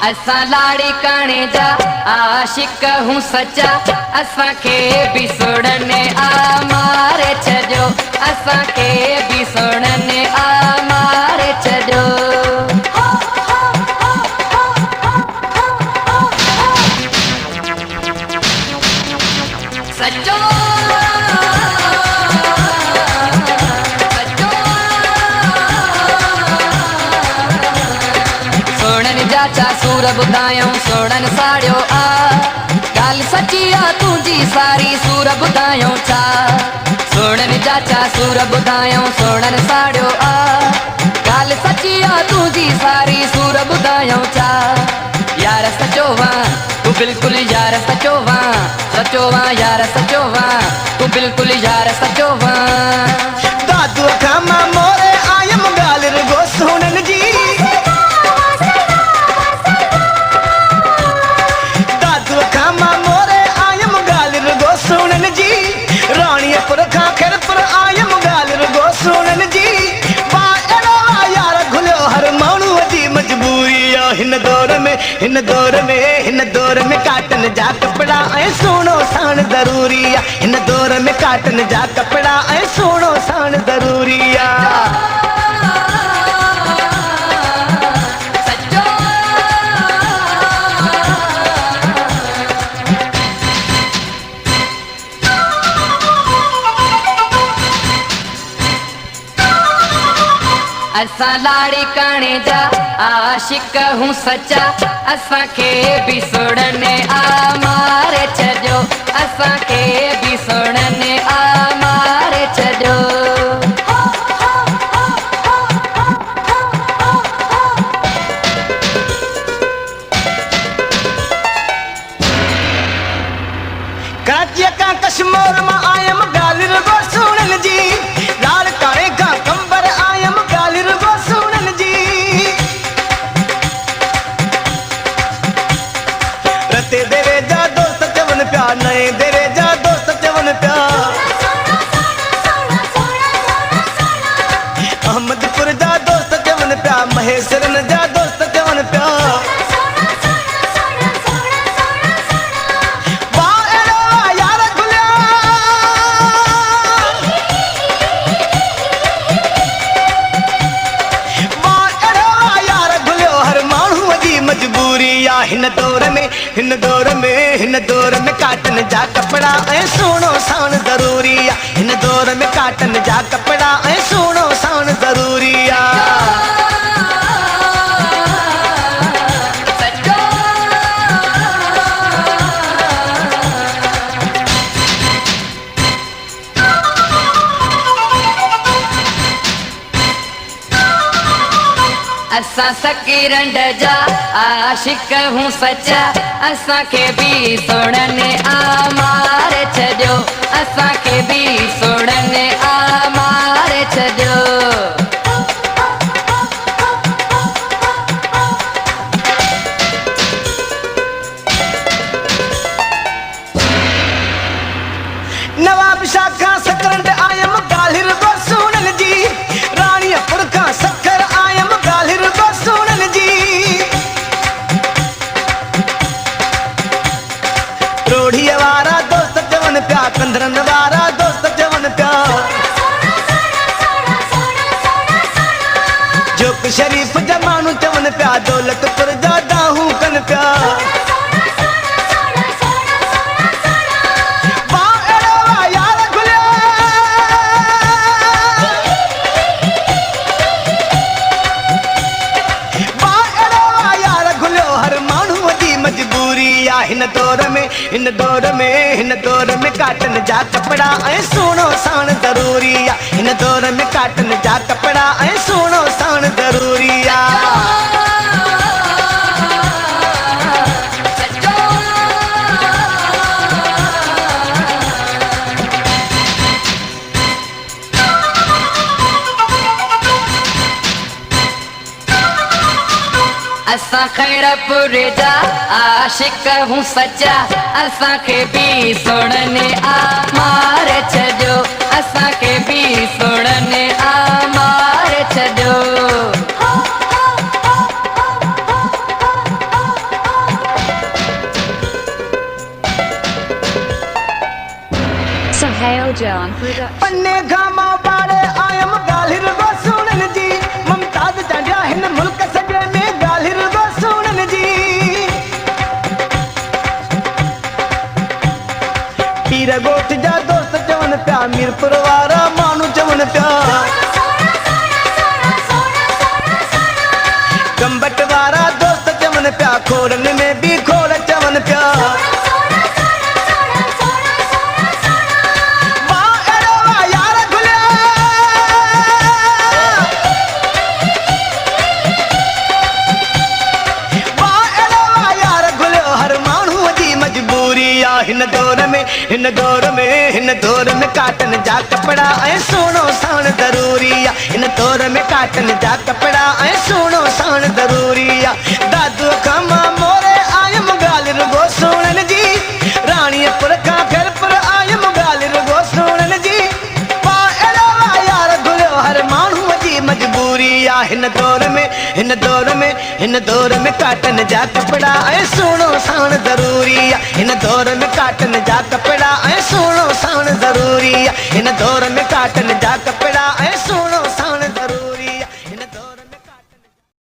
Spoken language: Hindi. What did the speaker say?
असा लाड़ी काने जा आशिक हूँ सच्चा, असा के भी सुड़ने आ मारे छजो, असा के भी सुड़ने आ मारे छजो। सचो चाचा सूर बुधायूं सोड़न साड़ियो आ, गाल सची आ तुझी सारी सूर बुधायूं छा। सोड़न चाचा सूर बुधायूं सोड़न साड़ियो आ, गाल सची आ तुझी सारी सूर बुधायूं छा। यार सचो वां तू बिल्कुल यार सचो वां, सचो वां यार सचो वां तू बिल्कुल यार सचो वां। दादू खामा मोरे आयम गाल रगो सोनन जी, पुरखा खेर पर आयम गाल रगो सोनन जी। बाएड़ो यार घुलियो हर माण्हू जी मजबूरी आ, हिन दौर में हिन दौर में हिन दौर में काटन जा कपड़ा ऐं सोनो साण ज़रूरी आ, हिन दौर में काटन जा कपड़ा ऐं सोनो साण ज़रूरी आ। असा लाड़ी काने जा आशिक हूँ सच्चा, असा के भी सुड़ने आ मारे छजो, असा के भी सुड़ने आ मारे छजो। कराची का कश्मीर में आयम गाल रगो सोनन जी, लाल काने का कंबर आयम गाल रगो सोनन जी। रते देवे जा दोस्त चवन प्या, नए देवे जा दोस्त चवन प्या। अहमदपुर जा दोस्त चवन प्या, महेशरन जा दोस्त चवन प्या। हिन दौर में हिन दौर में हिन दौर में काटन जा कपड़ा ऐं सोनो साण ज़रूरी आ, हिन दौर में काटन जा कपड़ा ऐं सोनो साण ज़रूरी आ। असा सकीरंड जा आशिक हूँ सच्चा, असा के भी सुड़ने आ मारे छजो, असा के भी सुड़ने आ मारे छजो। नवाब शाह खां सकरंड आयम गालिर गो सोनन जी, रानी पुरखा सखर आयम गालिर गो सोनन जी। रोढ़ी वारा दोस्त चवन प्या, कंधरन वारा दोस्त चवन प्या। जोक शरीफ जमानू चवन प्या, दौलतपुर जा दाहू कन प्या। हिन दौर में काटन जा कपड़ा ऐं सोनो साण ज़रूरी आ, हिन दौर में काटन जा कपड़ा ऐं सोनो साण ज़रूरी आ। असा खैरपुर जा आशिक हूँ सच्चा, असा के भी सुड़ने आ मारे छजो, असा के भी सुड़ने आ मारे छजो। Mojan Production. पन्ने घामा बाड़े आयम गालिर गो सुनन जी ममताज जांजा हिन मुल्क सजे में गालिर गो सुनन जी पीर गोठ जा दोस्त चवन प्या मीरपुर वारा मानू चवन प्या गंबट वारा दोस्त चवन प्या खोरन में भी खोर चवन प्या हिन दौर में काटन जा कपड़ा ऐं सोनो साण ज़रूरी आहे हिन दौर में काटन जा कपड़ा ऐं सोनो साण ज़रूरी आहे दादू खां मां मोरे आयम ॻाल्हि रुगो सोणनि जी राणीअ पुर खां ख़ैरपुर आयम ॻाल्हि रुगो सोणनि जी पा अहिड़ो आहे यार घुलियो हर माण्हूअ जी मजबूरी आहे हिन दौर में काटन जा कपड़ा ऐं सोनो साण ज़रूरी आहे हिन दौर में काटन जा कपड़ा ऐं सोनो साण ज़रूरी आहे हिन दौर में काटन जा कपड़ा